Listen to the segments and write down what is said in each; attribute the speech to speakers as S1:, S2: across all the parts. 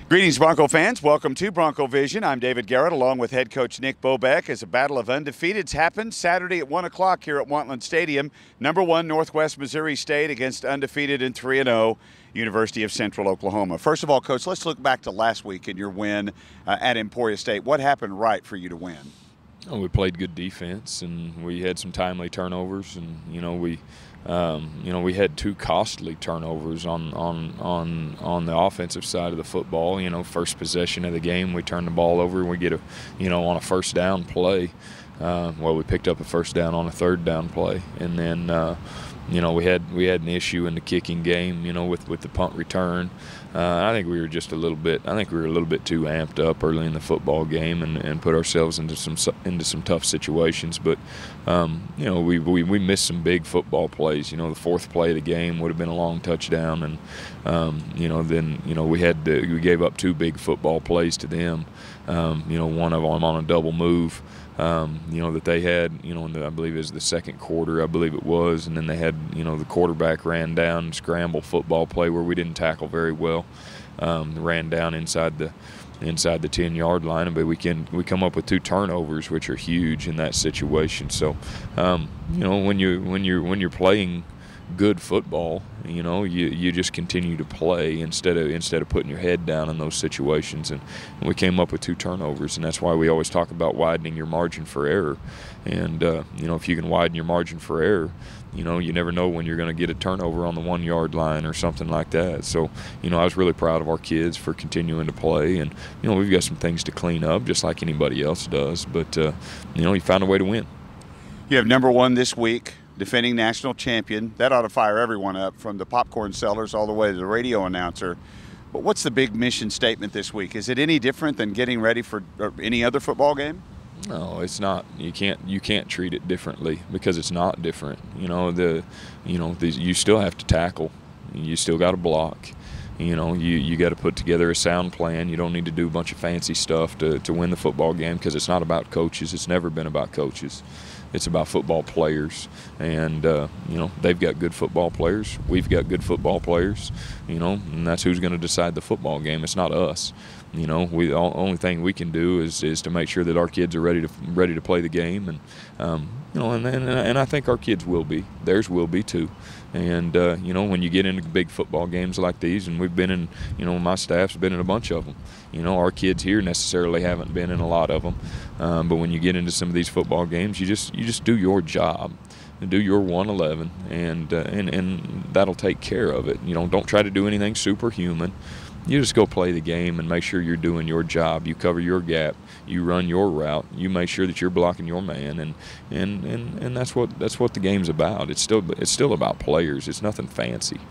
S1: Greetings, Bronco fans. Welcome to Bronco Vision. I'm David Garrett, along with head coach Nick Bobeck, as a battle of undefeateds happens Saturday at 1 o'clock here at Wantland Stadium. Number 1 Northwest Missouri State against undefeated and 3-0 University of Central Oklahoma. First of all, Coach, let's look back to last week in your win at Emporia State. What happened right for you to win?
S2: Oh, we played good defense, and we had some timely turnovers, and we had 2 costly turnovers on the offensive side of the football. First possession of the game, we turn the ball over, and we get on a first down play. We picked up a first down on a third down play, and then we had an issue in the kicking game, with the punt return. I think we were a little bit too amped up early in the football game and put ourselves into some tough situations. But we missed some big football plays. The fourth play of the game would have been a long touchdown, and we gave up 2 big football plays to them. One of them on a double move. That they had, I believe it was the second quarter, I believe it was, and then they had, the quarterback ran down, scramble football play where we didn't tackle very well, ran down inside the 10-yard line, but we come up with 2 turnovers, which are huge in that situation. So, when you're playing good football, you just continue to play instead of putting your head down in those situations. And we came up with 2 turnovers, and that's why we always talk about widening your margin for error. And if you can widen your margin for error, you never know when you're going to get a turnover on the 1-yard line or something like that. So, I was really proud of our kids for continuing to play, and we've got some things to clean up, just like anybody else does. But you found a way to win.
S1: You have number 1 this week, defending national champion. That ought to fire everyone up, from the popcorn sellers all the way to the radio announcer. But what's the big mission statement this week? Is it any different than getting ready for any other football game?
S2: No, it's not. You can't treat it differently, because it's not different. You still have to tackle. You still got to block. You got to put together a sound plan. You don't need to do a bunch of fancy stuff to win the football game, because it's not about coaches. It's never been about coaches. It's about football players, and they've got good football players. We've got good football players, and that's who's going to decide the football game. It's not us. The only thing we can do is to make sure that our kids are ready to play the game, and and I think our kids will be. Theirs will be too. And when you get into big football games like these, and we've been in, my staff's been in a bunch of them. Our kids here necessarily haven't been in a lot of them, but when you get into some of these football games, you just do your job, and do your 111, and that'll take care of it. Don't try to do anything superhuman. You just go play the game and make sure you're doing your job. You cover your gap. You run your route. You make sure that you're blocking your man, and that's what the game's about. It's still about players. It's nothing fancy.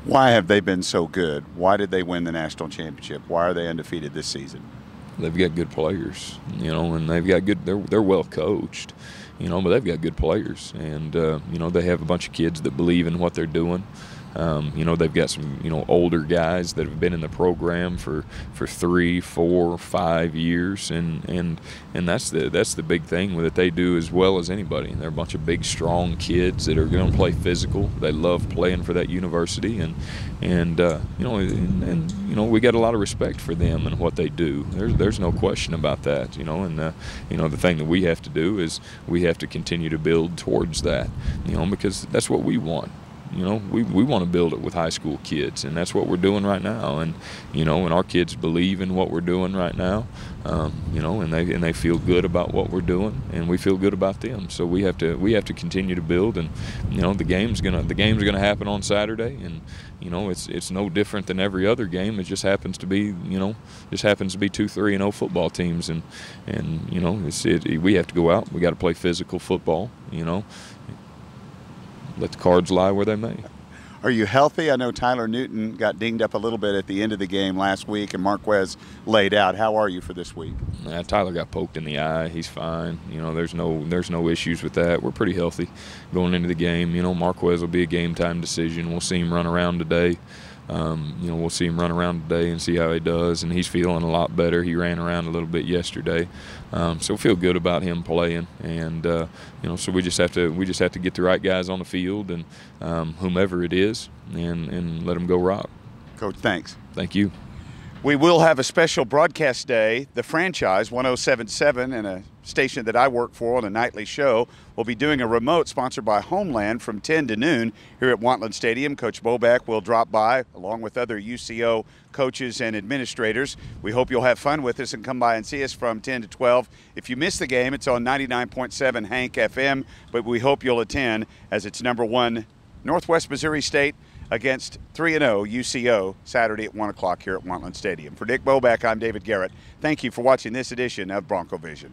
S1: Why have they been so good? Why did they win the national championship? Why are they undefeated this season?
S2: They've got good players, and they've got good. They're well coached, but they've got good players, and they have a bunch of kids that believe in what they're doing. They've got some, older guys that have been in the program for 3, 4, 5 years, and that's the big thing that they do as well as anybody. They're a bunch of big, strong kids that are going to play physical. They love playing for that university, and we got a lot of respect for them and what they do. There's no question about that. The thing that we have to do is we have to continue to build towards that. Because that's what we want. We want to build it with high school kids, and that's what we're doing right now. And and our kids believe in what we're doing right now, and they feel good about what we're doing, and we feel good about them. So we have to continue to build, and the game's gonna happen on Saturday, and it's no different than every other game. It just happens to be 2 3-0 football teams, and we have to go out. We got to play physical football. Let the cards lie where they may.
S1: Are you healthy? I know Tyler Newton got dinged up a little bit at the end of the game last week, and Marquez laid out. How are you for this week?
S2: Tyler got poked in the eye. He's fine. There's no issues with that. We're pretty healthy going into the game. Marquez will be a game time decision. We'll see him run around today. We'll see him run around today and see how he does, and he's feeling a lot better. He ran around a little bit yesterday, so we feel good about him playing. And so we just have to get the right guys on the field, and whomever it is, and let them go rock.
S1: Coach, thanks.
S2: Thank you.
S1: We will have a special broadcast day. The franchise, 1077, and a station that I work for on a nightly show, will be doing a remote sponsored by Homeland from 10 to noon here at Wantland Stadium. Coach Bobeck will drop by along with other UCO coaches and administrators. We hope you'll have fun with us and come by and see us from 10 to 12. If you miss the game, it's on 99.7 Hank FM, but we hope you'll attend as it's #1 Northwest Missouri State against 3-0 UCO Saturday at 1 o'clock here at Wantland Stadium. For Nick Bobeck, I'm David Garrett. Thank you for watching this edition of Bronco Vision.